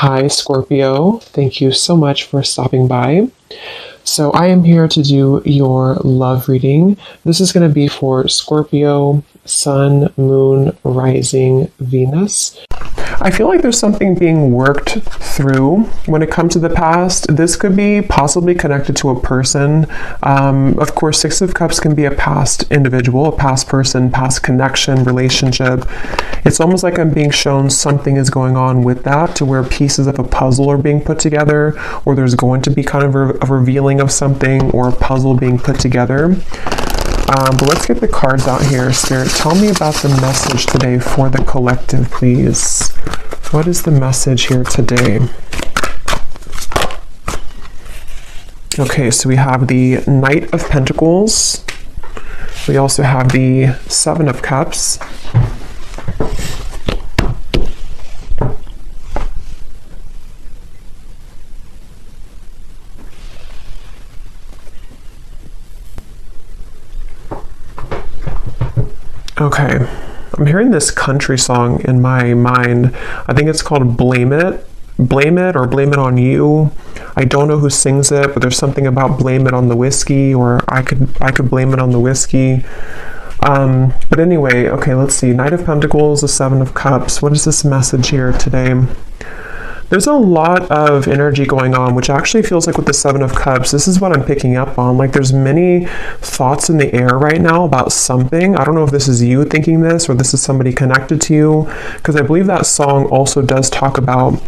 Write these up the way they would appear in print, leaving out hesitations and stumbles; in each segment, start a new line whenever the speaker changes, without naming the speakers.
Hi, Scorpio. Thank you so much for stopping by. So, I am here to do your love reading. This is going to be for Scorpio, Sun, Moon, Rising, Venus. I feel like there's something being worked through when it comes to the past. This could be possibly connected to a person. Of course, Six of Cups can be a past individual, a past person, past connection, relationship. It's almost like I'm being shown something is going on with that, to where pieces of a puzzle are being put together, or there's going to be kind of a revealing of something, or a puzzle being put together. But let's get the cards out here. Spirit, tell me about the message today for the collective, please. What is the message here today? Okay, so we have the Knight of Pentacles. We also have the Seven of Cups. Okay, I'm hearing this country song in my mind. I think it's called Blame It. Blame It, or Blame It on You. I don't know who sings it, but there's something about blame it on the whiskey, or I could blame it on the whiskey. But anyway, okay, let's see. Knight of Pentacles, the Seven of Cups. What is this message here today? There's a lot of energy going on, which actually feels like with the Seven of Cups, this is what I'm picking up on. Like, there's many thoughts in the air right now about something. I don't know if this is you thinking this, or this is somebody connected to you, because I believe that song also does talk about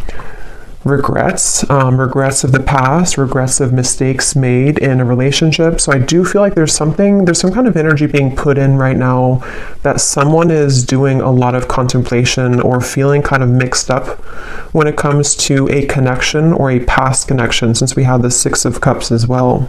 regrets, regrets of the past, regrets of mistakes made in a relationship. So I do feel like there's some kind of energy being put in right now, that someone is doing a lot of contemplation or feeling kind of mixed up when it comes to a connection or a past connection, since we have the Six of Cups as well.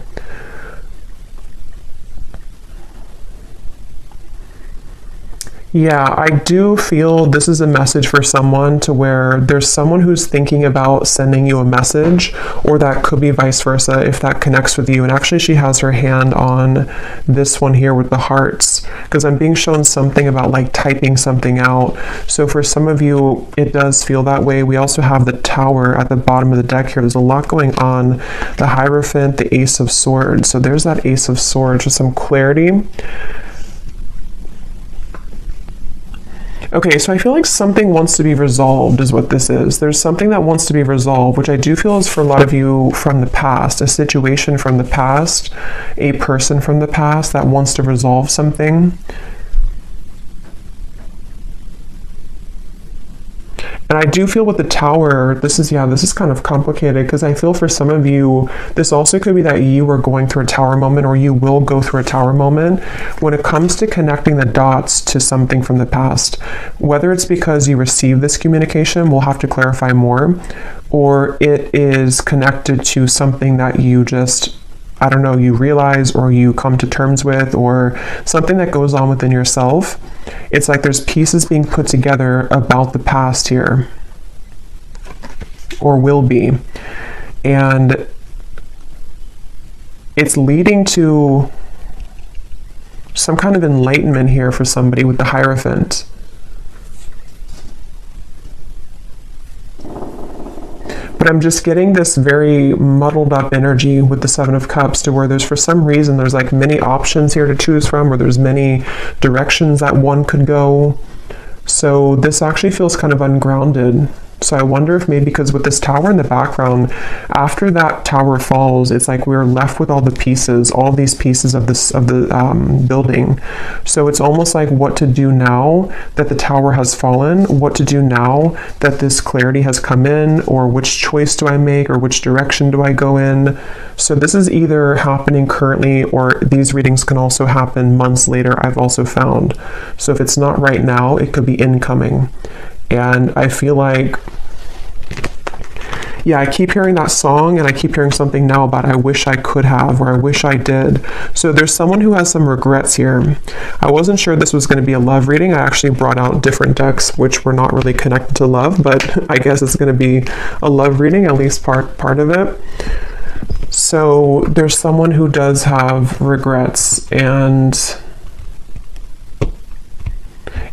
Yeah, I do feel this is a message for someone, to where there's someone who's thinking about sending you a message, or that could be vice versa if that connects with you. And actually, she has her hand on this one here with the hearts, because I'm being shown something about like typing something out. So for some of you, it does feel that way. We also have the Tower at the bottom of the deck here. There's a lot going on. The Hierophant, the Ace of Swords. So there's that Ace of Swords with some clarity. Okay, so I feel like something wants to be resolved is what this is. There's something that wants to be resolved, which I do feel is for a lot of you from the past, a situation from the past, a person from the past that wants to resolve something. And I do feel with the Tower, this is kind of complicated, because I feel for some of you, this also could be that you are going through a Tower moment, or you will go through a Tower moment when it comes to connecting the dots to something from the past. Whether it's because you received this communication, we'll have to clarify more, or it is connected to something that you just, I don't know, you realize, or you come to terms with, or something that goes on within yourself. It's like there's pieces being put together about the past here, or will be. And it's leading to some kind of enlightenment here for somebody with the Hierophant. But I'm just getting this very muddled up energy with the Seven of Cups, to where there's, for some reason, there's like many options here to choose from, or there's many directions that one could go. So this actually feels kind of ungrounded. So I wonder if maybe because with this Tower in the background, after that Tower falls, it's like we're left with all these pieces of the building. So it's almost like what to do now that the Tower has fallen, what to do now that this clarity has come in, or which choice do I make, or which direction do I go in. So this is either happening currently, or these readings can also happen months later, I've also found. So if it's not right now, it could be incoming. And I feel like, yeah, I keep hearing that song, and I keep hearing something now about I wish I could have, or I wish I did. So there's someone who has some regrets here. I wasn't sure this was going to be a love reading. I actually brought out different decks which were not really connected to love, but I guess it's going to be a love reading, at least part of it. So there's someone who does have regrets, and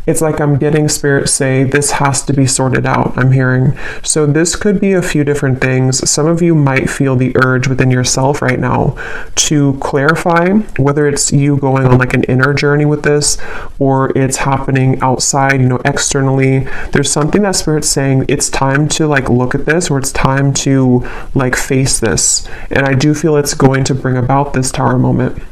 It's like I'm getting Spirit say this has to be sorted out, I'm hearing. So this could be a few different things. Some of you might feel the urge within yourself right now to clarify whether it's you going on like an inner journey with this or it's happening outside, externally. There's something that Spirit's saying it's time to like look at this, or it's time to like face this. And I do feel it's going to bring about this Tower moment.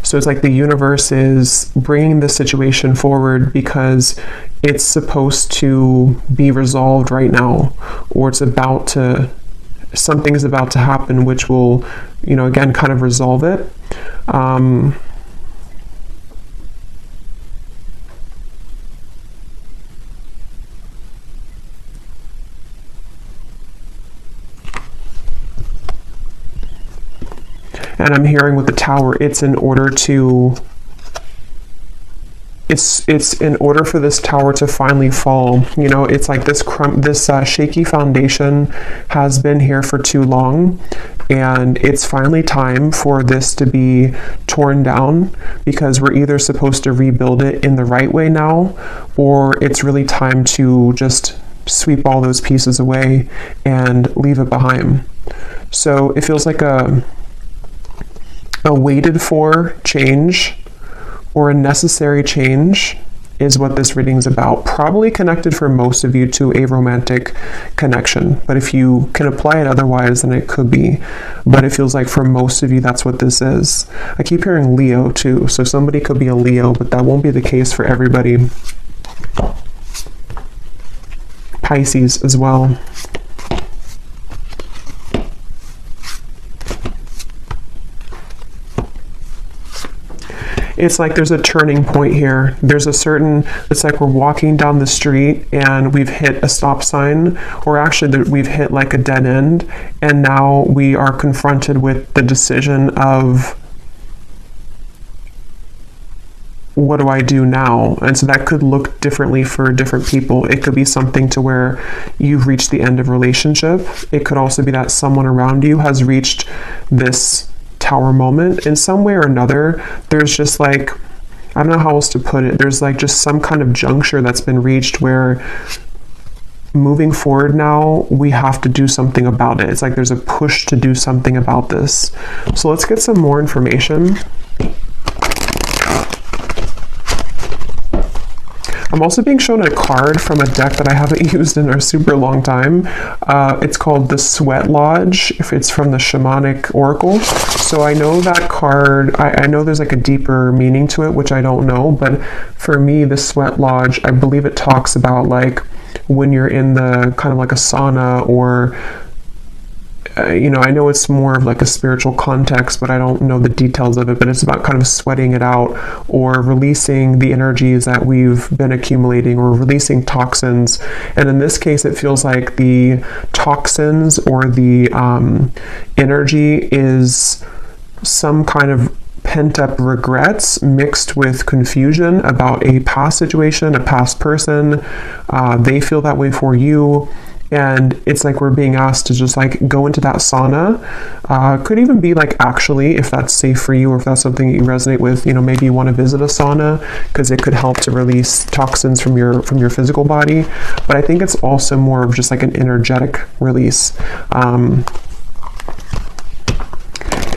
So it's like the universe is bringing this situation forward because it's supposed to be resolved right now, or something is about to happen which will, again, kind of resolve it. And I'm hearing with the Tower, it's in order for this Tower to finally fall. It's like this shaky foundation has been here for too long, and it's finally time for this to be torn down, because we're either supposed to rebuild it in the right way now, or it's really time to just sweep all those pieces away and leave it behind. So it feels like a waited for change, or a necessary change, is what this reading's about. Probably connected for most of you to a romantic connection, but if you can apply it otherwise, then it could be. But it feels like for most of you, that's what this is. I keep hearing Leo too, so somebody could be a Leo, but that won't be the case for everybody. Pisces as well. It's like there's a turning point here. It's like we're walking down the street and we've hit a stop sign, or actually we've hit like a dead end, and now we are confronted with the decision of, what do I do now? And so that could look differently for different people. It could be something to where you've reached the end of a relationship. It could also be that someone around you has reached this Tower moment in some way or another. There's just like, I don't know how else to put it. There's like just some kind of juncture that's been reached where moving forward now, we have to do something about it. It's like there's a push to do something about this. So let's get some more information. I'm also being shown a card from a deck that I haven't used in a super long time. It's called the Sweat Lodge, if it's from the Shamanic Oracle. So I know that card, I know there's like a deeper meaning to it, which I don't know, but for me, the Sweat Lodge, I believe it talks about like when you're in the kind of like a sauna, or I know it's more of like a spiritual context, but I don't know the details of it, but it's about kind of sweating it out, or releasing the energies that we've been accumulating, or releasing toxins. And in this case, it feels like the toxins or the energy is some kind of pent-up regrets mixed with confusion about a past situation, a past person. They feel that way for you. And it's like we're being asked to just like go into that sauna. Could even be like, actually, if that's safe for you, or if that's something that you resonate with, maybe you want to visit a sauna, because it could help to release toxins from your physical body. But I think it's also more of just like an energetic release.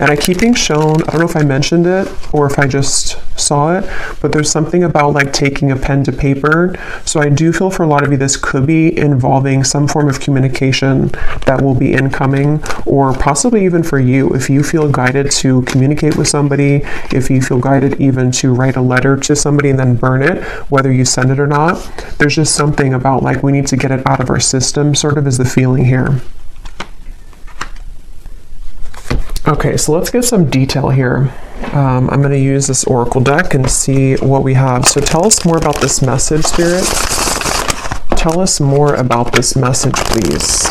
And I keep being shown, I don't know if I mentioned it or if I just saw it, but there's something about like taking a pen to paper. So I do feel for a lot of you, this could be involving some form of communication that will be incoming, or possibly even for you, if you feel guided to communicate with somebody, if you feel guided even to write a letter to somebody and then burn it, whether you send it or not. There's just something about like we need to get it out of our system, sort of is the feeling here. Okay, so let's get some detail here. I'm going to use this Oracle deck and see what we have. So tell us more about this message, Spirit. Tell us more about this message, please.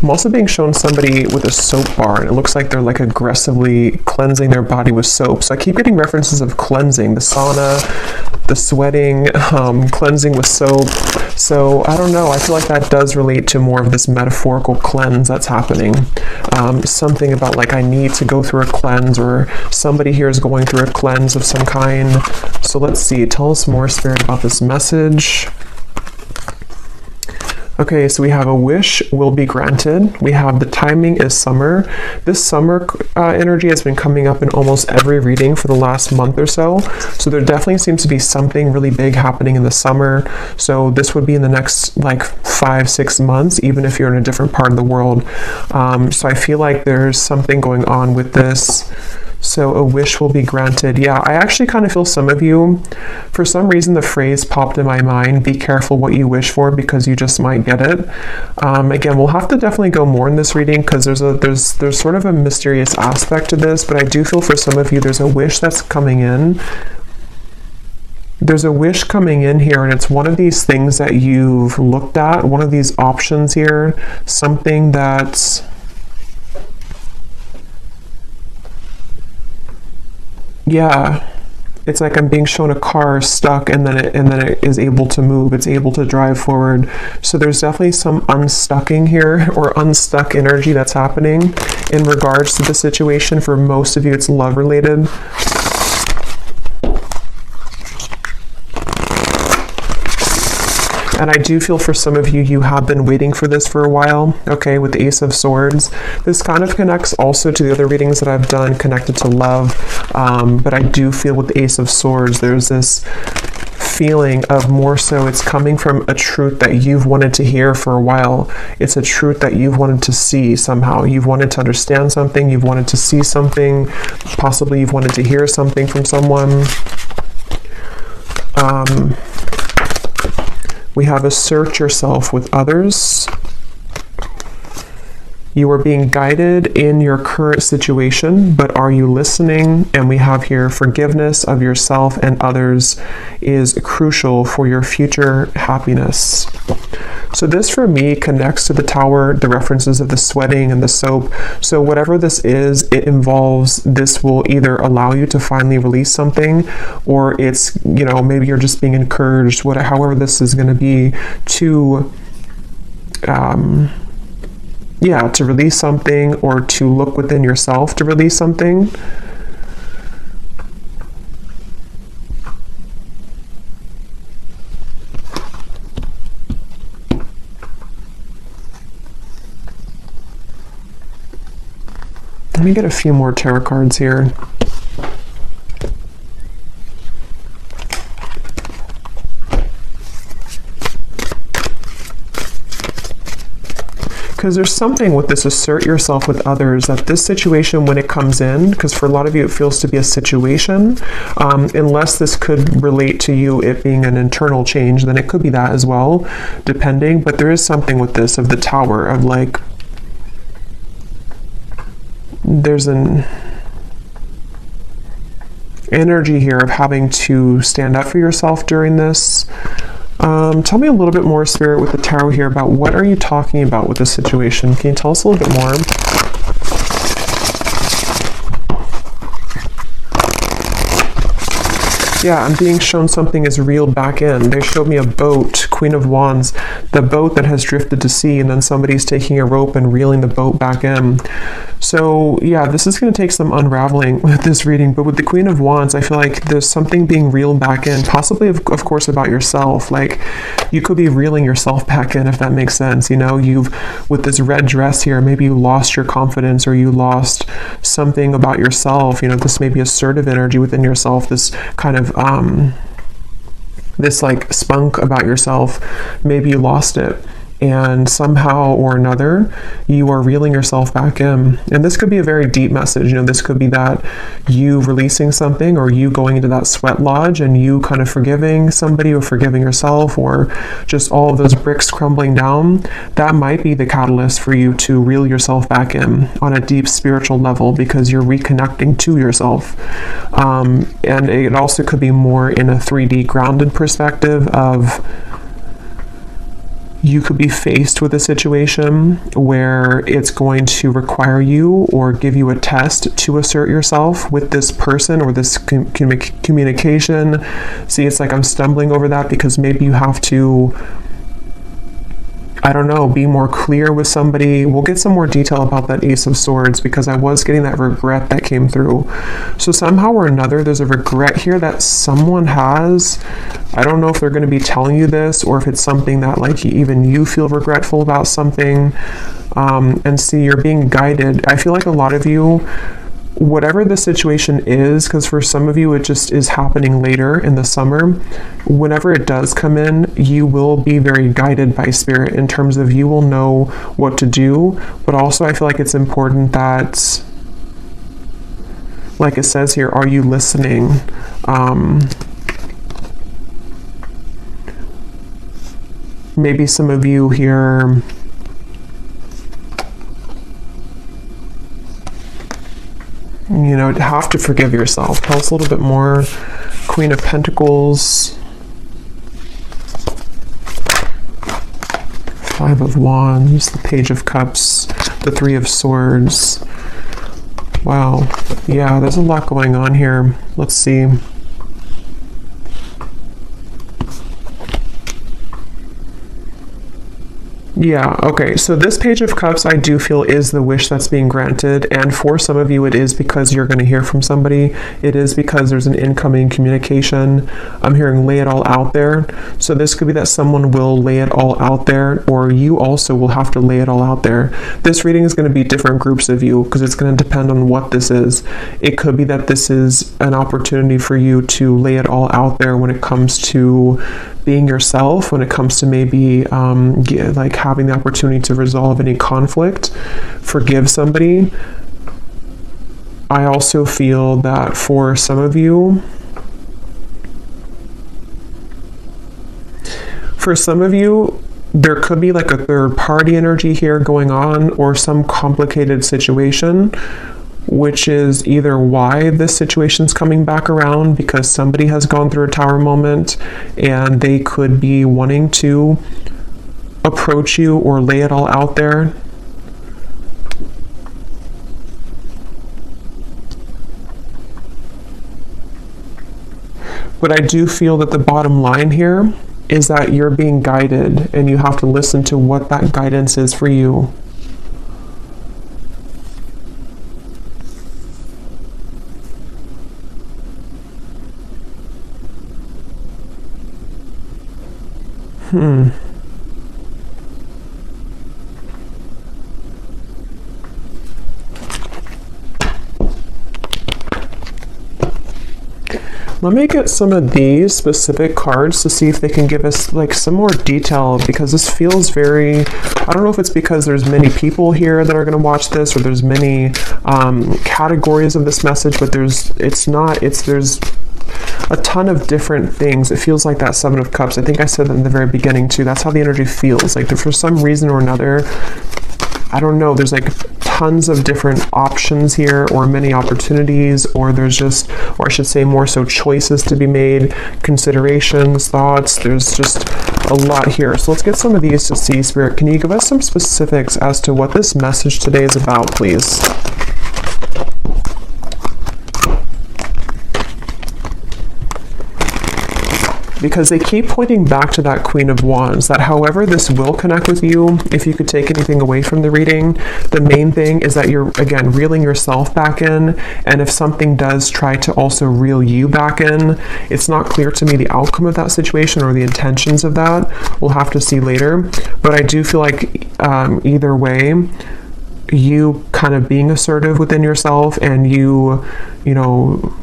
I'm also being shown somebody with a soap bar, and it looks like they're like aggressively cleansing their body with soap. So I keep getting references of cleansing, the sauna, the sweating, cleansing with soap. So I don't know, I feel like that does relate to more of this metaphorical cleanse that's happening. Something about like I need to go through a cleanse, or somebody here is going through a cleanse of some kind. So let's see, tell us more, Spirit, about this message. Okay, so we have a wish will be granted. We have the timing is summer. This summer energy has been coming up in almost every reading for the last month or so. So there definitely seems to be something really big happening in the summer. So this would be in the next like 5-6 months, even if you're in a different part of the world. So I feel like there's something going on with this. So a wish will be granted. Yeah, I actually kind of feel some of you, for some reason the phrase popped in my mind, be careful what you wish for because you just might get it. Again, we'll have to definitely go more in this reading because there's sort of a mysterious aspect to this, but I do feel for some of you there's a wish that's coming in. There's a wish coming in here, and it's one of these things that you've looked at, one of these options here, something that's... Yeah, it's like I'm being shown a car stuck, and then it is able to move. It's able to drive forward. So there's definitely some unstucking here, or unstuck energy that's happening in regards to the situation. For most of you, it's love related. And I do feel for some of you, you have been waiting for this for a while, okay, with the Ace of Swords. This kind of connects also to the other readings that I've done connected to love, but I do feel with the Ace of Swords, there's this feeling of more so it's coming from a truth that you've wanted to hear for a while. It's a truth that you've wanted to see somehow. You've wanted to understand something, you've wanted to see something, possibly you've wanted to hear something from someone. We have assert yourself with others. You are being guided in your current situation, but are you listening? And we have here forgiveness of yourself and others is crucial for your future happiness. So this for me connects to the Tower, the references of the sweating and the soap. So whatever this is, it involves, this will either allow you to finally release something, or it's, you know, maybe you're just being encouraged, however this is going to be, to to release something, or to look within yourself to release something. Let me get a few more tarot cards here. Because there's something with this assert yourself with others, that this situation, when it comes in, because for a lot of you it feels to be a situation, unless this could relate to you, it being an internal change, then it could be that as well, depending. But there is something with this of the Tower, of like, there's an energy here of having to stand up for yourself during this. Tell me a little bit more, Spirit, with the Tarot here about what are you talking about with this situation? Can you tell us a little bit more? Yeah, I'm being shown something is reeled back in. They showed me a boat, Queen of Wands, the boat that has drifted to sea, and then somebody's taking a rope and reeling the boat back in. So yeah, this is going to take some unraveling with this reading, but with the Queen of Wands, I feel like there's something being reeled back in, possibly of course about yourself. Like you could be reeling yourself back in, if that makes sense. You know, with this red dress here, maybe you lost your confidence, or you lost something about yourself. You know, this may be assertive energy within yourself, this kind of this like spunk about yourself. Maybe you lost it, and somehow or another you are reeling yourself back in. And this could be a very deep message. You know, this could be that you releasing something, or you going into that sweat lodge and you kind of forgiving somebody, or forgiving yourself, or just all of those bricks crumbling down. That might be the catalyst for you to reel yourself back in on a deep spiritual level, because you're reconnecting to yourself. And it also could be more in a 3D grounded perspective of you could be faced with a situation where it's going to require you or give you a test to assert yourself with this person or this communication. See, it's like I'm stumbling over that because maybe you have to, I don't know, be more clear with somebody. We'll get some more detail about that Ace of Swords because I was getting that regret that came through. So somehow or another, there's a regret here that someone has. I don't know if they're going to be telling you this or if it's something that like even you feel regretful about something. And see, you're being guided. I feel like a lot of you, whatever the situation is, because for some of you it just is happening later in the summer, whenever it does come in, you will be very guided by spirit in terms of you will know what to do. But also I feel like it's important that, like it says here, are you listening? Maybe some of you here, you know, have to forgive yourself. Tell us a little bit more. Queen of Pentacles, Five of Wands, the Page of Cups, the Three of Swords. Wow. Yeah, there's a lot going on here. Let's see. Yeah, okay, so this Page of Cups I do feel is the wish that's being granted, and for some of you it is because you're going to hear from somebody. It is because there's an incoming communication. I'm hearing lay it all out there. So this could be that someone will lay it all out there, or you also will have to lay it all out there. This reading is going to be different groups of you because it's going to depend on what this is. It could be that this is an opportunity for you to lay it all out there when it comes to being yourself, when it comes to maybe like having the opportunity to resolve any conflict, forgive somebody. I also feel that for some of you, there could be like a third party energy here going on, or some complicated situation, which is either why this situation's coming back around, because somebody has gone through a Tower moment and they could be wanting to approach you or lay it all out there. But I do feel that the bottom line here is that you're being guided and you have to listen to what that guidance is for you. Let me get some of these specific cards to see if they can give us like some more detail, because this feels very, I don't know if it's because there's many people here that are going to watch this, or there's many categories of this message, but there's a ton of different things. It feels like that Seven of Cups. I think I said that in the very beginning too. That's how the energy feels. Like for some reason or another, I don't know, there's like tons of different options here, or many opportunities, or there's just, or I should say more so choices to be made, considerations, thoughts. There's just a lot here. So let's get some of these to see. Spirit, can you give us some specifics as to what this message today is about, please? Because they keep pointing back to that Queen of Wands, that however this will connect with you, if you could take anything away from the reading, the main thing is that you're, again, reeling yourself back in, and if something does try to also reel you back in, it's not clear to me the outcome of that situation or the intentions of that. We'll have to see later, but I do feel like either way, you kind of being assertive within yourself and you know,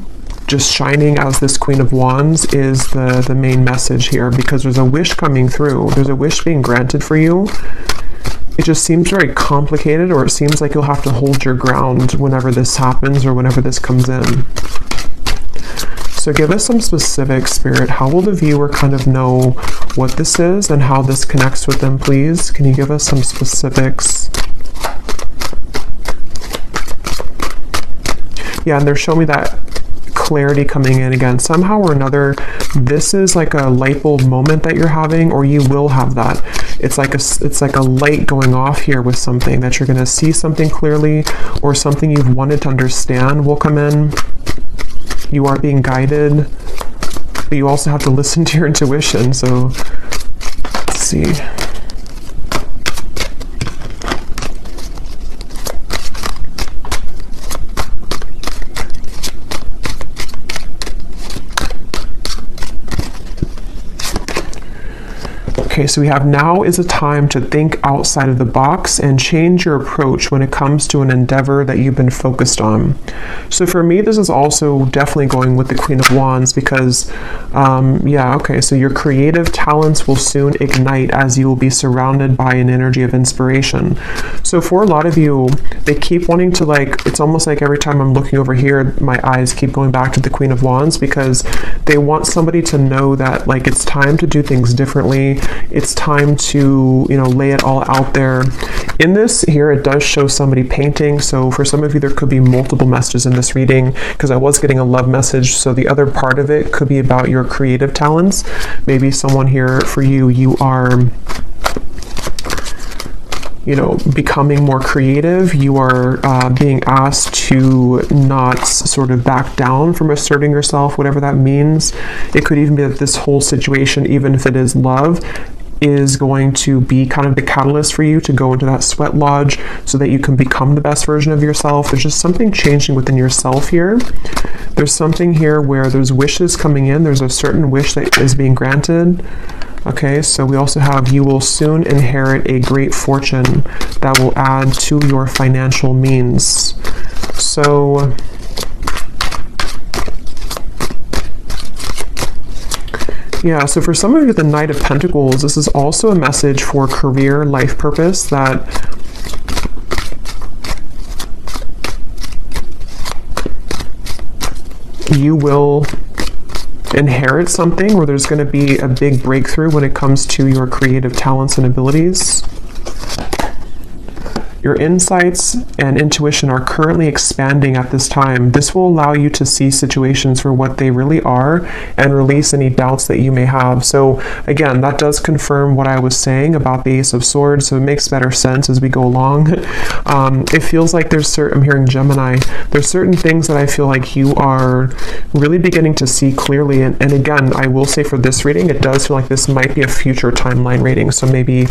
just shining as this Queen of Wands is the main message here, because there's a wish coming through. There's a wish being granted for you. It just seems very complicated, or it seems like you'll have to hold your ground whenever this happens or whenever this comes in. So give us some specifics, Spirit. How will the viewer kind of know what this is and how this connects with them, please? Can you give us some specifics? Yeah, and they're showing me that clarity coming in again. Somehow or another, this is like a light bulb moment that you're having, or you will have that. it's like a light going off here with something, that you're going to see something clearly, or something you've wanted to understand will come in. You are being guided, but you also have to listen to your intuition. So let's see. Okay, so we have now is a time to think outside of the box and change your approach when it comes to an endeavor that you've been focused on. So for me, this is also definitely going with the Queen of Wands, because, so your creative talents will soon ignite as you will be surrounded by an energy of inspiration. So for a lot of you, they keep wanting to, like, it's almost like every time I'm looking over here, my eyes keep going back to the Queen of Wands, because they want somebody to know that, like, it's time to do things differently. It's time to, lay it all out there. In this here, it does show somebody painting. So for some of you, there could be multiple messages in this reading, because I was getting a love message. So the other part of it could be about your creative talents. Maybe someone here, for you, you are becoming more creative. You are being asked to not sort of back down from asserting yourself, whatever that means. It could even be that this whole situation, even if it is love, is going to be kind of the catalyst for you to go into that sweat lodge so that you can become the best version of yourself. There's just something changing within yourself here. There's something here where there's wishes coming in. There's a certain wish that is being granted. Okay, so we also have, you will soon inherit a great fortune that will add to your financial means. So yeah, so for some of you, the Knight of Pentacles, this is also a message for career, life purpose, that you will inherit something where there's going to be a big breakthrough when it comes to your creative talents and abilities. Your insights and intuition are currently expanding at this time. This will allow you to see situations for what they really are and release any doubts that you may have. So again, that does confirm what I was saying about the Ace of Swords, so it makes better sense as we go along. It feels like I'm hearing Gemini, there's certain things that I feel like you are really beginning to see clearly. And again, I will say for this reading, it does feel like this might be a future timeline reading. So maybe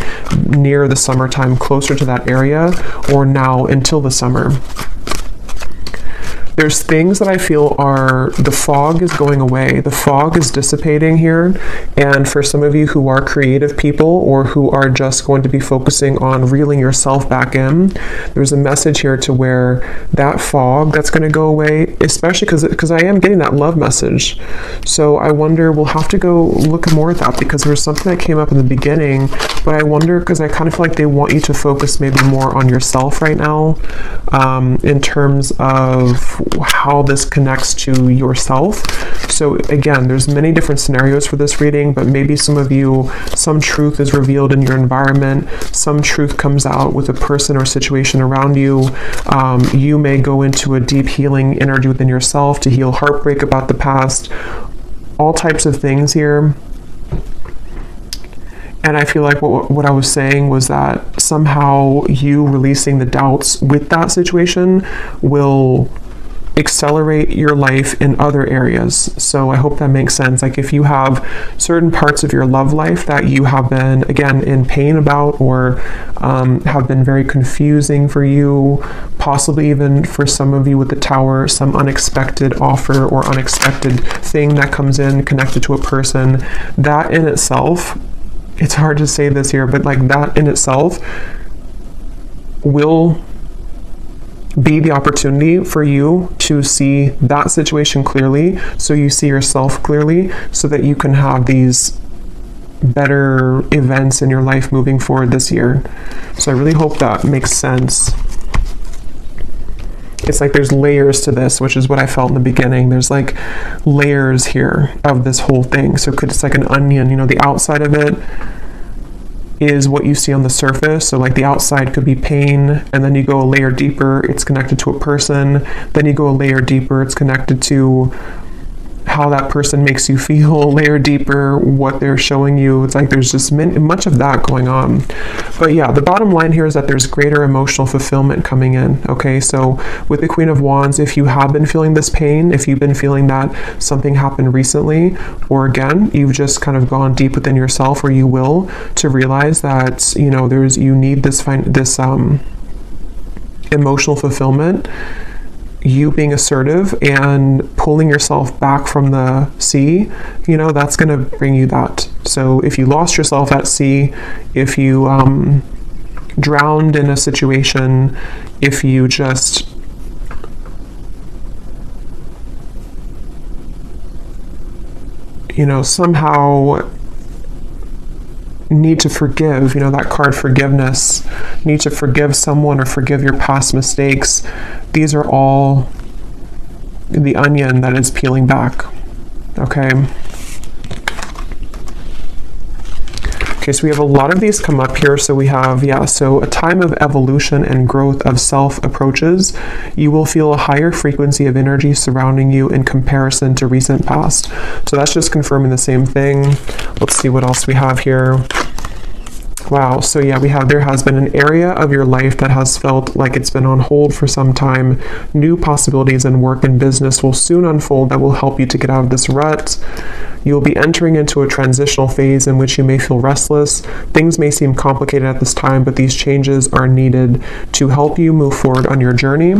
near the summertime, closer to that area, or now until the summer. There's things that I feel the fog is going away. The fog is dissipating here. And for some of you who are creative people, or who are just going to be focusing on reeling yourself back in, there's a message here to where that fog, that's going to go away, especially because I am getting that love message. So I wonder, we'll have to go look more at that, because there was something that came up in the beginning, but I wonder, because I kind of feel like they want you to focus maybe more on yourself right now, in terms of how this connects to yourself. So again, there's many different scenarios for this reading, but maybe some of you, some truth is revealed in your environment, some truth comes out with a person or situation around you. You may go into a deep healing energy within yourself to heal heartbreak about the past, all types of things here. And I feel like what I was saying was that somehow you releasing the doubts with that situation will accelerate your life in other areas. So I hope that makes sense. Like if you have certain parts of your love life that you have been, again, in pain about, or have been very confusing for you, possibly even for some of you with the Tower, some unexpected offer or unexpected thing that comes in connected to a person, that in itself, it's hard to say this here, but like that in itself will be the opportunity for you to see that situation clearly, so you see yourself clearly, so that you can have these better events in your life moving forward this year. So I really hope that makes sense. It's like there's layers to this, which is what I felt in the beginning. There's like layers here of this whole thing. So it's like an onion, the outside of it is what you see on the surface. So like the outside could be pain, and then you go a layer deeper, it's connected to a person. Then you go a layer deeper, it's connected to how that person makes you feel, layer deeper what they're showing you. It's like there's just much of that going on. But yeah, the bottom line here is that there's greater emotional fulfillment coming in. Okay, so with the Queen of Wands, if you have been feeling this pain, if you've been feeling that something happened recently, or again, you've just kind of gone deep within yourself, or you will, to realize that, you know, you need this emotional fulfillment, you being assertive and pulling yourself back from the sea, you know, that's going to bring you that. So if you lost yourself at sea, if you drowned in a situation, if you just somehow need to forgive, that card forgiveness, need to forgive someone or forgive your past mistakes. These are all the onion that is peeling back. Okay. Okay, so we have a lot of these come up here. So we have, so a time of evolution and growth of self approaches. You will feel a higher frequency of energy surrounding you in comparison to recent past. So that's just confirming the same thing. Let's see what else we have here. Wow, so yeah, there has been an area of your life that has felt like it's been on hold for some time. New possibilities in work and business will soon unfold that will help you to get out of this rut. You'll be entering into a transitional phase in which you may feel restless. Things may seem complicated at this time, but these changes are needed to help you move forward on your journey.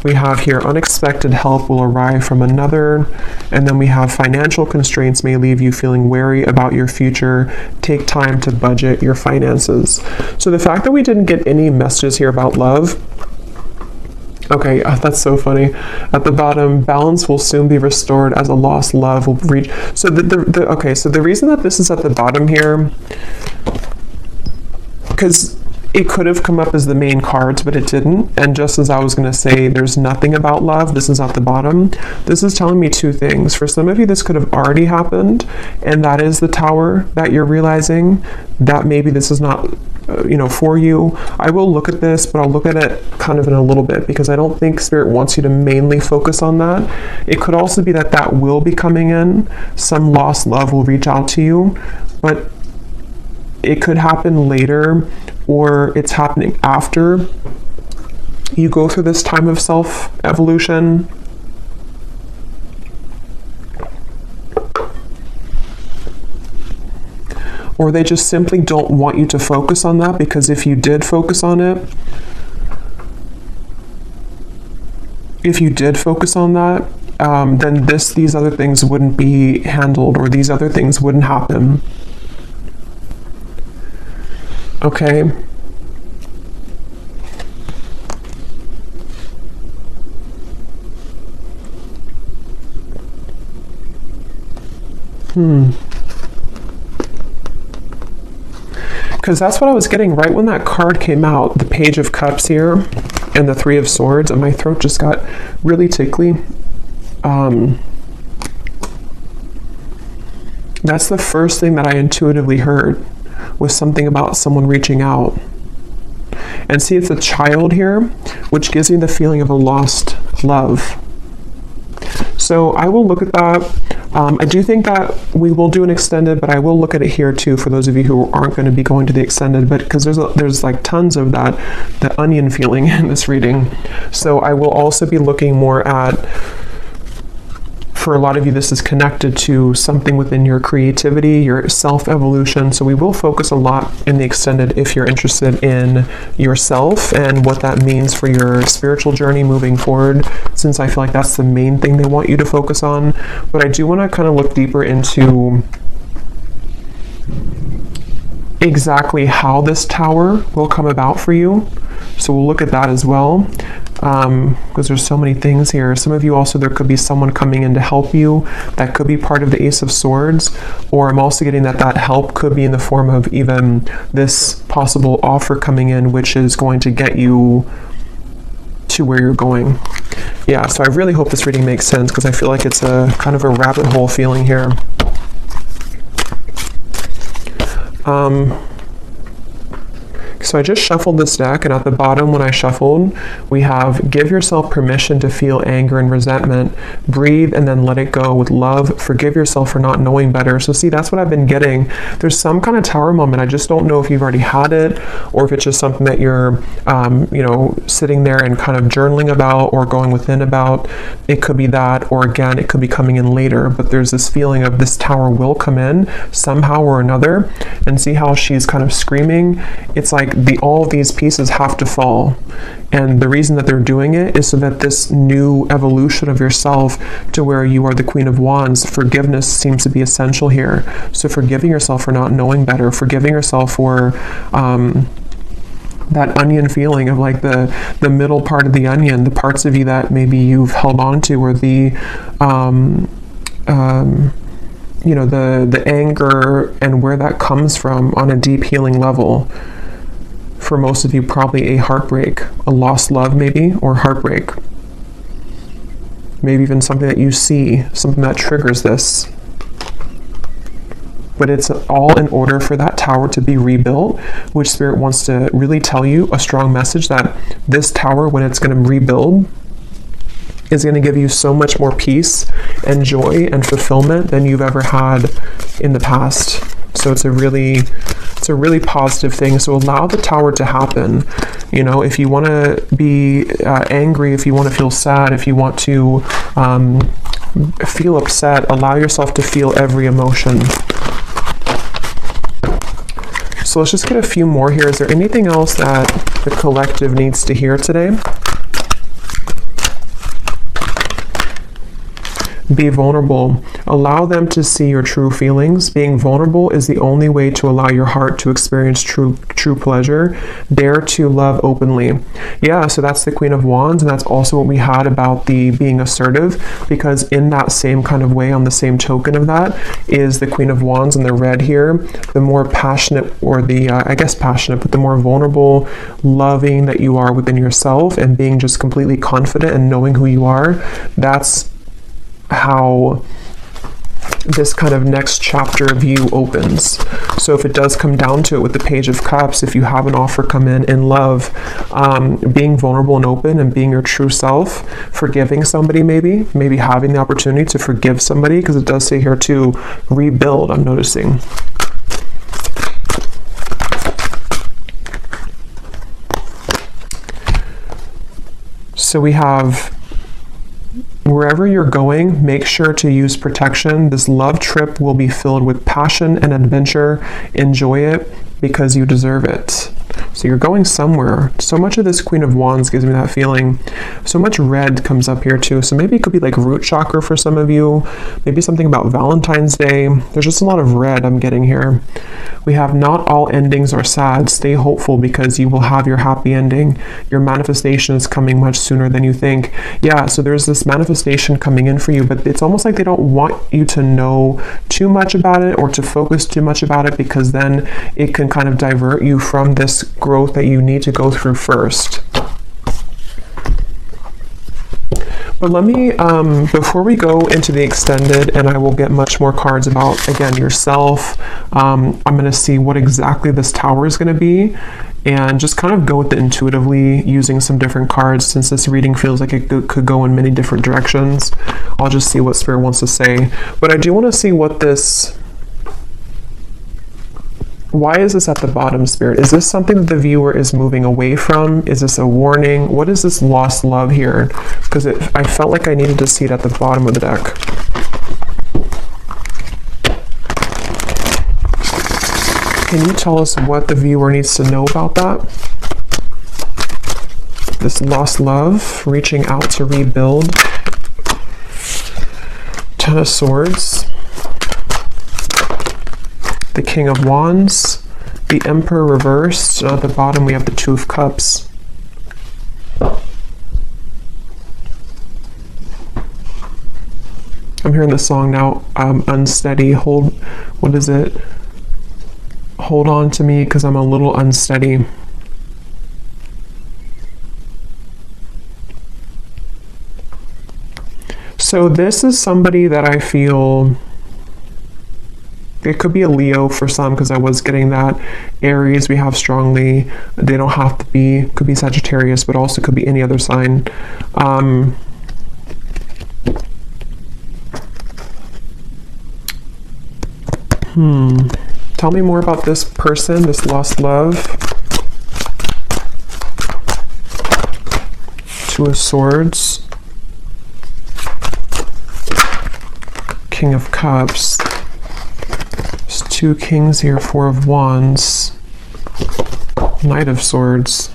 We have here unexpected help will arrive from another, and then we have financial constraints may leave you feeling wary about your future. Take time to budget your finances. So the fact that we didn't get any messages here about love, okay, that's so funny. At the bottom, balance will soon be restored as a lost love will reach. So so the reason that this is at the bottom here, because it could have come up as the main cards, but it didn't. And just as I was going to say, there's nothing about love, this is at the bottom. This is telling me two things. For some of you, this could have already happened, and that is the Tower that you're realizing that maybe this is not, for you. I will look at this, but I'll look at it kind of in a little bit, because I don't think Spirit wants you to mainly focus on that. It could also be that will be coming in. Some lost love will reach out to you, but it could happen later, or it's happening after you go through this time of self-evolution. Or they just simply don't want you to focus on that, because if you did focus on it, then these other things wouldn't be handled, or these other things wouldn't happen. Okay. Because that's what I was getting right when that card came out, the Page of Cups here and the Three of Swords, and my throat just got really tickly. That's the first thing that I intuitively heard, was something about someone reaching out. And see, it's a child here, which gives me the feeling of a lost love. So I will look at that. I do think that we will do an extended, but I will look at it here too, for those of you who aren't going to be going to the extended, but because there's like tons of the onion feeling in this reading. So I will also be looking more at, for a lot of you, this is connected to something within your creativity, your self-evolution. So we will focus a lot in the extended if you're interested in yourself and what that means for your spiritual journey moving forward, since I feel like that's the main thing they want you to focus on. But I do want to kind of look deeper into exactly how this Tower will come about for you. So we'll look at that as well. Because there's so many things here. Some of you also, there could be someone coming in to help you. That could be part of the Ace of Swords. Or I'm also getting that help could be in the form of even this possible offer coming in, which is going to get you to where you're going. Yeah, so I really hope this reading makes sense, because I feel like it's a kind of a rabbit hole feeling here. So I just shuffled this deck, and at the bottom when I shuffled, we have give yourself permission to feel anger and resentment, breathe and then let it go with love, forgive yourself for not knowing better. So see, that's what I've been getting. There's some kind of Tower moment. I just don't know if you've already had it or if it's just something that you're, sitting there and kind of journaling about or going within about. It could be that, or again, it could be coming in later, but there's this feeling of this Tower will come in somehow or another. And see how she's kind of screaming. It's like all of these pieces have to fall. And the reason that they're doing it is so that this new evolution of yourself to where you are the Queen of Wands, forgiveness seems to be essential here. So forgiving yourself for not knowing better, forgiving yourself for that onion feeling of like the middle part of the onion, the parts of you that maybe you've held on to, or the the anger and where that comes from on a deep healing level. For most of you, probably a heartbreak, a lost love maybe, or heartbreak. Maybe even something that you see, something that triggers this. But it's all in order for that Tower to be rebuilt, which Spirit wants to really tell you a strong message that this Tower, when it's going to rebuild, is going to give you so much more peace and joy and fulfillment than you've ever had in the past. So it's a really positive thing. So allow the Tower to happen. If you want to be angry, if you want to feel sad, if you want to feel upset, allow yourself to feel every emotion. So let's just get a few more here. Is there anything else that the collective needs to hear today? Be vulnerable. Allow them to see your true feelings. Being vulnerable is the only way to allow your heart to experience true pleasure. Dare to love openly. Yeah, so that's the Queen of Wands, and that's also what we had about the being assertive, because in that same kind of way, on the same token of that, is the Queen of Wands in the red here. The more passionate, or passionate, but the more vulnerable, loving that you are within yourself, and being just completely confident and knowing who you are, that's how this kind of next chapter of you opens. So if it does come down to it with the Page of Cups, if you have an offer come in love, being vulnerable and open and being your true self, forgiving somebody, maybe having the opportunity to forgive somebody, because it does say here to rebuild, I'm noticing. So we have, wherever you're going, make sure to use protection. This love trip will be filled with passion and adventure. Enjoy it because you deserve it. So you're going somewhere. So much of this Queen of Wands gives me that feeling. So much red comes up here too. So maybe it could be like root chakra for some of you. Maybe something about Valentine's Day. There's just a lot of red I'm getting here. We have not all endings are sad. Stay hopeful because you will have your happy ending. Your manifestation is coming much sooner than you think. Yeah, so there's this manifestation coming in for you, but it's almost like they don't want you to know too much about it or to focus too much about it, because then it can kind of divert you from this growth that you need to go through first. But let me, before we go into the extended, and I will get much more cards about, again, yourself, I'm going to see what exactly this Tower is going to be, and just kind of go with it intuitively using some different cards, since this reading feels like it could go in many different directions. I'll just see what Spirit wants to say. But I do want to see what this... Why is this at the bottom, Spirit? Is this something that the viewer is moving away from? Is this a warning? What is this lost love here? Because I felt like I needed to see it at the bottom of the deck. Can you tell us what the viewer needs to know about that? This lost love, reaching out to rebuild. Ten of Swords. The King of Wands, the Emperor reversed, and at the bottom we have the Two of Cups. I'm hearing the song now, unsteady, what is it? Hold on to me because I'm a little unsteady. So this is somebody that I feel It could be a Leo for some, because I was getting that. Aries, we have strongly. They don't have to be. Could be Sagittarius, but also could be any other sign. Tell me more about this person, this lost love. Two of Swords. King of Cups. There's two Kings here, Four of Wands. Knight of Swords.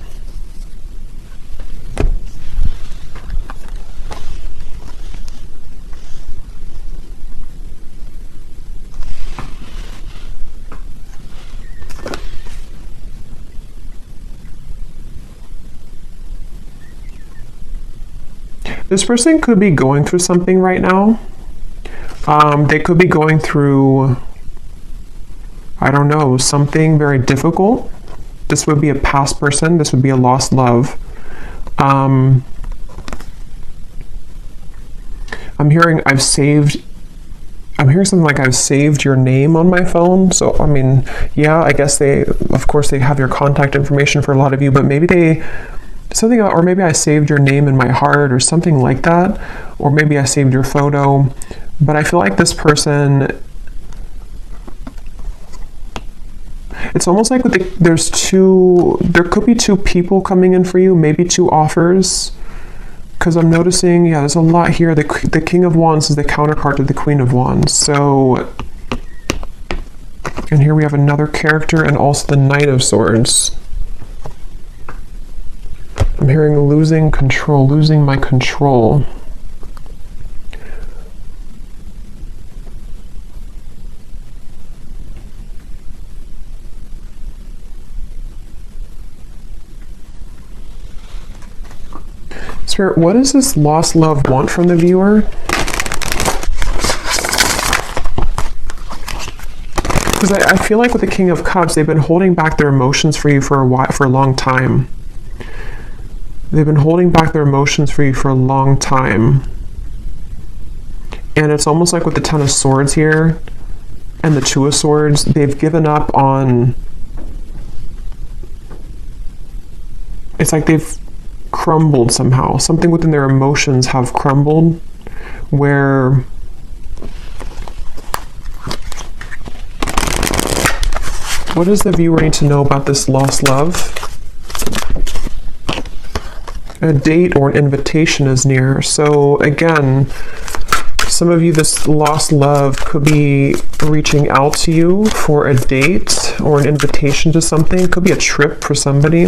This person could be going through something right now. They could be going through, I don't know, something very difficult. This would be a past person. This would be a lost love. I'm hearing something like I've saved your name on my phone. So, I mean, yeah, I guess of course they have your contact information for a lot of you, but maybe or maybe I saved your name in my heart or something like that. Or maybe I saved your photo. But I feel like this person, it's almost like there could be two people coming in for you, maybe two offers. Because I'm noticing, yeah, there's a lot here. The King of Wands is the counterpart to the Queen of Wands. So, and here we have another character and also the Knight of Swords. I'm hearing losing control, losing my control. Spirit, what does this lost love want from the viewer? Because I feel like with the King of Cups, they've been holding back their emotions for you for a long time. They've been holding back their emotions for you for a long time. And it's almost like with the Ten of Swords here and the Two of Swords, they've given up on... It's like they've crumbled somehow. Something within their emotions have crumbled, where what does the viewer need to know about this lost love? A date or an invitation is near. So again, some of you, this lost love could be reaching out to you for a date or an invitation to something. It could be a trip for somebody.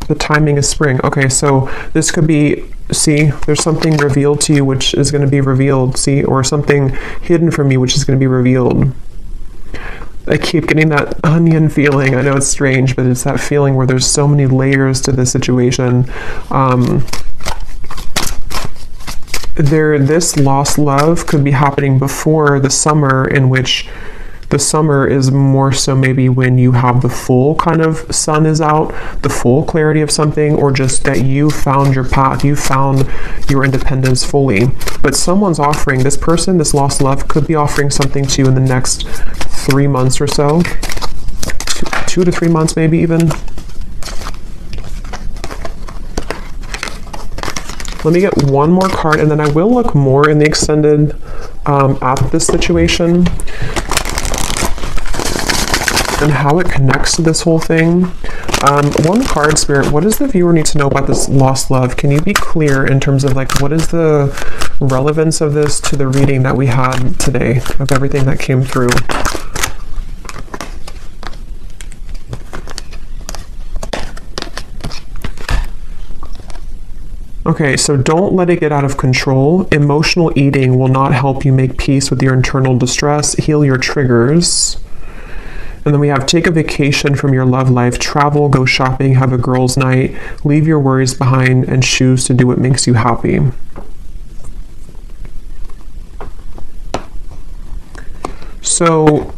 The timing is spring. Okay, so this could be, see, there's something revealed to you which is going to be revealed, see, or something hidden from you which is going to be revealed. I keep getting that onion feeling. I know it's strange, but it's that feeling where there's so many layers to the situation. This lost love could be happening before the summer, in which the summer is more so maybe when you have the full kind of sun is out, the full clarity of something, or just that you found your path, you found your independence fully. But someone's offering, this person, this lost love, could be offering something to you in the next 3 months or so. 2 to 3 months maybe even. Let me get one more card, and then I will look more in the extended at this situation and how it connects to this whole thing. One card, Spirit, what does the viewer need to know about this lost love? Can you be clear in terms of like, what is the relevance of this to the reading that we had today, of everything that came through? Okay, so don't let it get out of control. Emotional eating will not help you make peace with your internal distress, heal your triggers. And then we have take a vacation from your love life, travel, go shopping, have a girls' night, leave your worries behind, and choose to do what makes you happy. So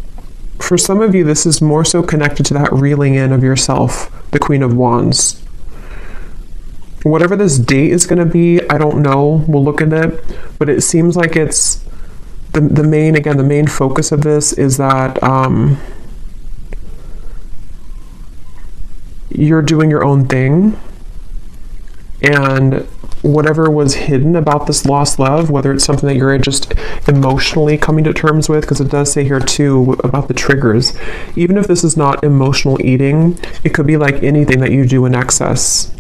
for some of you, this is more so connected to that reeling in of yourself, the Queen of Wands. Whatever this date is going to be, I don't know. We'll look at it. But it seems like it's the main focus of this is that you're doing your own thing. And whatever was hidden about this lost love, whether it's something that you're just emotionally coming to terms with, because it does say here too about the triggers. Even if this is not emotional eating, it could be like anything that you do in excess.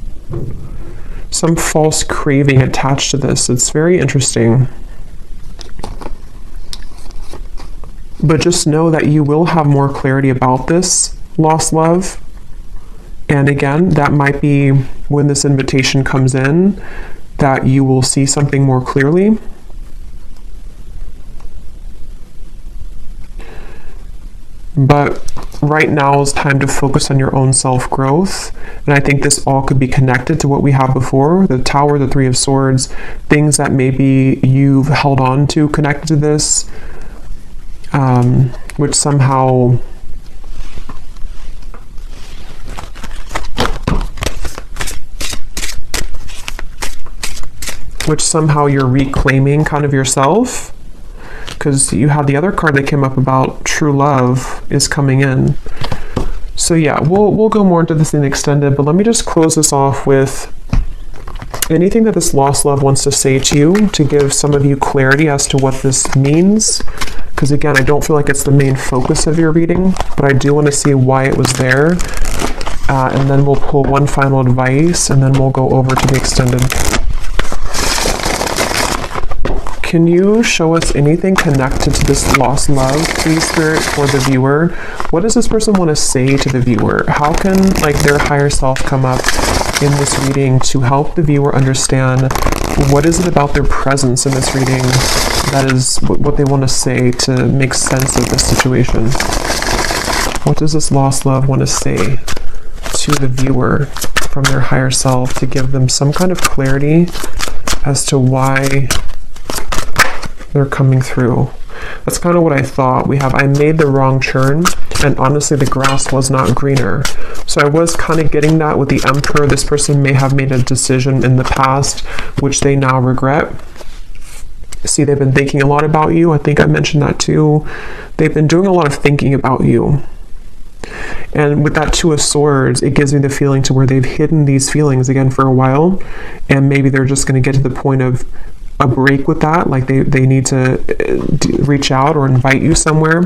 Some false craving attached to this. It's very interesting. But just know that you will have more clarity about this lost love. And again, that might be when this invitation comes in, that you will see something more clearly. But right now is time to focus on your own self-growth. And I think this all could be connected to what we have before, the Tower, the Three of Swords, things that maybe you've held on to connected to this, which somehow you're reclaiming kind of yourself, because you have the other card that came up about true love is coming in. So yeah, we'll go more into this in extended, but let me just close this off with anything that this lost love wants to say to you, to give some of you clarity as to what this means. Because again, I don't feel like it's the main focus of your reading, but I do want to see why it was there. And then we'll pull one final advice, and then we'll go over to the extended. Can you show us anything connected to this lost love, please, Spirit, for the viewer? What does this person want to say to the viewer? How can their higher self come up in this reading to help the viewer understand what is it about their presence in this reading that is what they want to say to make sense of this situation? What does this lost love want to say to the viewer from their higher self to give them some kind of clarity as to why they're coming through? That's kind of what I thought. We have, I made the wrong turn, and honestly the grass was not greener. So I was kind of getting that with the Emperor. This person may have made a decision in the past which they now regret. See, they've been thinking a lot about you. I think I mentioned that too. They've been doing a lot of thinking about you. And with that Two of Swords, it gives me the feeling to where they've hidden these feelings again for a while, and maybe they're just going to get to the point of a break with that, like they need to reach out or invite you somewhere.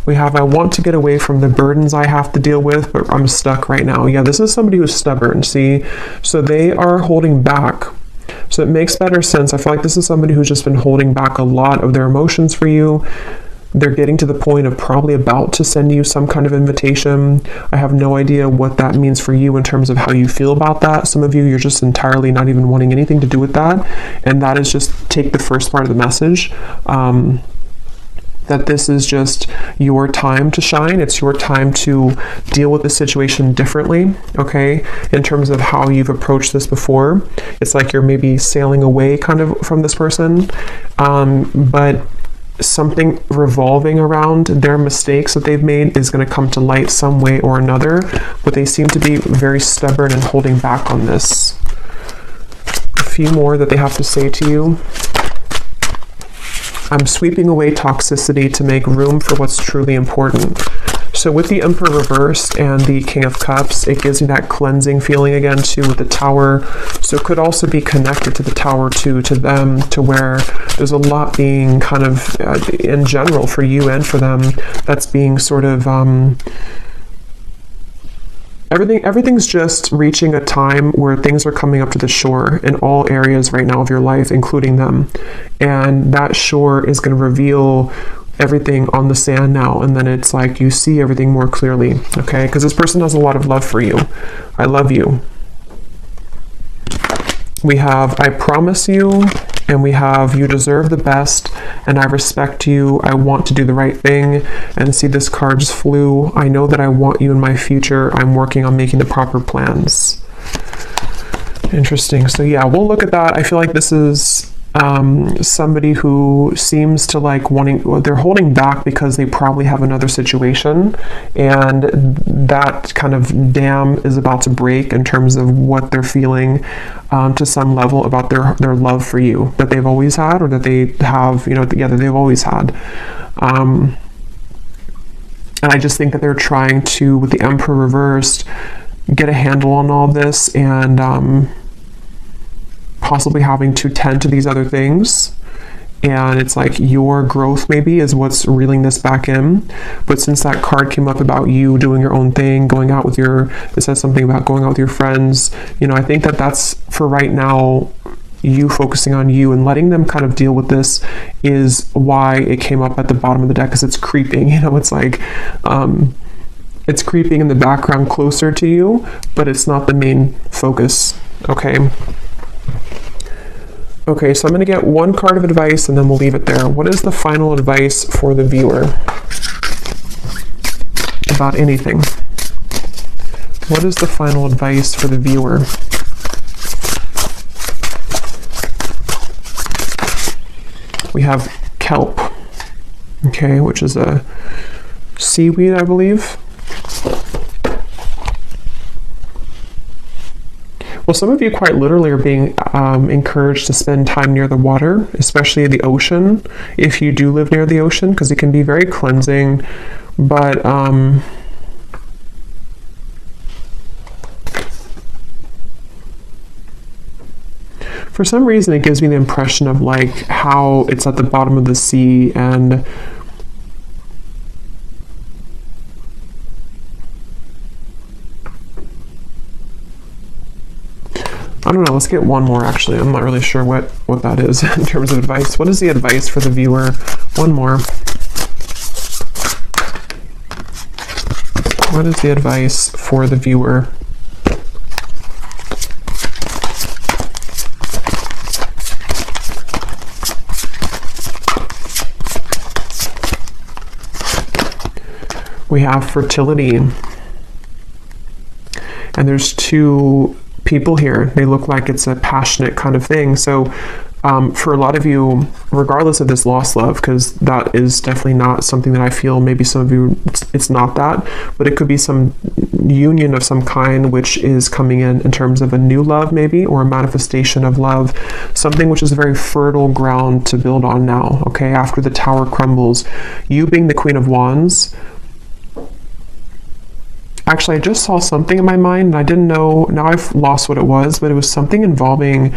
We have, I want to get away from the burdens I have to deal with, but I'm stuck right now. Yeah, this is somebody who's stubborn, see? So they are holding back. So it makes better sense. I feel like this is somebody who's just been holding back a lot of their emotions for you. They're getting to the point of probably about to send you some kind of invitation. I have no idea what that means for you in terms of how you feel about that. Some of you, you're just entirely not even wanting anything to do with that. And that is just take the first part of the message. That this is just your time to shine. It's your time to deal with the situation differently, okay? In terms of how you've approached this before. It's like you're maybe sailing away kind of from this person. But something revolving around their mistakes that they've made is going to come to light some way or another, but they seem to be very stubborn and holding back on this. A few more that they have to say to you. I'm sweeping away toxicity to make room for what's truly important. So with the Emperor reversed and the King of Cups, it gives me that cleansing feeling again too with the Tower. So it could also be connected to the Tower too, to them, to where there's a lot being kind of, in general, for you and for them, that's being sort of, everything's just reaching a time where things are coming up to the shore in all areas right now of your life, including them. And that shore is going to reveal everything on the sand now, and then it's like you see everything more clearly, okay? Because this person has a lot of love for you. I love you. We have, I promise you, and we have, you deserve the best, and I respect you. I want to do the right thing. And see, this card just flew. I know that I want you in my future. I'm working on making the proper plans. Interesting. So yeah, we'll look at that. I feel like this is somebody who seems to like they're holding back because they probably have another situation, and that kind of dam is about to break in terms of what they're feeling to some level about their love for you that they've always had, or that they have, that they've always had. And I just think that they're trying to, with the Emperor reversed, get a handle on all this, and possibly having to tend to these other things. And it's like your growth maybe is what's reeling this back in. But since that card came up about you doing your own thing, it says something about going out with your friends, I think that that's, for right now, you focusing on you and letting them kind of deal with this is why it came up at the bottom of the deck, because it's creeping. It's like it's creeping in the background closer to you, but it's not the main focus. Okay, so I'm going to get one card of advice and then we'll leave it there. What is the final advice for the viewer about anything? What is the final advice for the viewer? We have kelp, okay, which is a seaweed, I believe. Well, some of you quite literally are being encouraged to spend time near the water, especially the ocean, if you do live near the ocean, because it can be very cleansing. But for some reason, it gives me the impression of like how it's at the bottom of the sea, and I don't know, let's get one more actually. I'm not really sure what that is in terms of advice. What is the advice for the viewer? One more. What is the advice for the viewer? We have fertility. And there's two people here. They look like it's a passionate kind of thing. So for a lot of you, regardless of this lost love, because that is definitely not something that I feel, maybe some of you, it's not that, but it could be some union of some kind which is coming in terms of a new love maybe, or a manifestation of love, something which is a very fertile ground to build on now, okay, after the tower crumbles. You being the Queen of Wands, actually, I just saw something in my mind, and I didn't know, now I've lost what it was, but it was something involving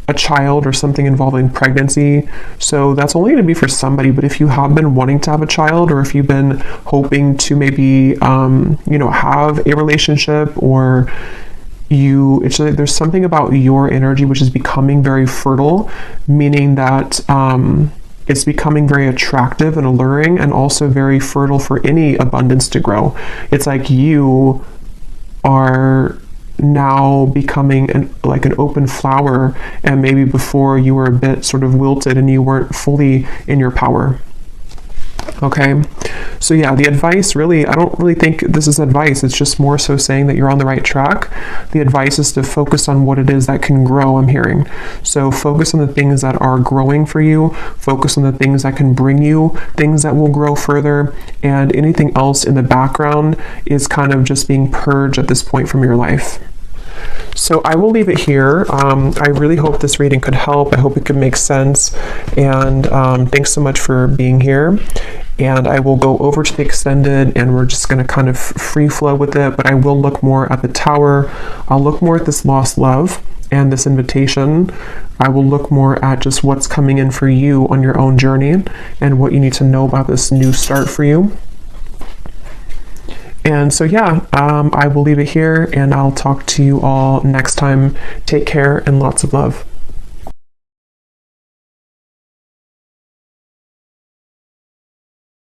a child or something involving pregnancy. So that's only going to be for somebody, but if you have been wanting to have a child, or if you've been hoping to maybe, have a relationship, or there's something about your energy which is becoming very fertile, meaning that, it's becoming very attractive and alluring, and also very fertile for any abundance to grow. It's like you are now becoming an open flower, and maybe before you were a bit sort of wilted and you weren't fully in your power. Okay, so yeah, the advice really, I don't really think this is advice. It's just more so saying that you're on the right track. The advice is to focus on what it is that can grow, I'm hearing. So focus on the things that are growing for you. Focus on the things that can bring you things that will grow further. And anything else in the background is kind of just being purged at this point from your life. So I will leave it here. I really hope this reading could help. I hope it could make sense. And thanks so much for being here. And I will go over to the extended, and we're just going to kind of free flow with it. But I will look more at the tower. I'll look more at this lost love and this invitation. I will look more at just what's coming in for you on your own journey, and what you need to know about this new start for you. And so, yeah, I will leave it here, and I'll talk to you all next time. Take care and lots of love.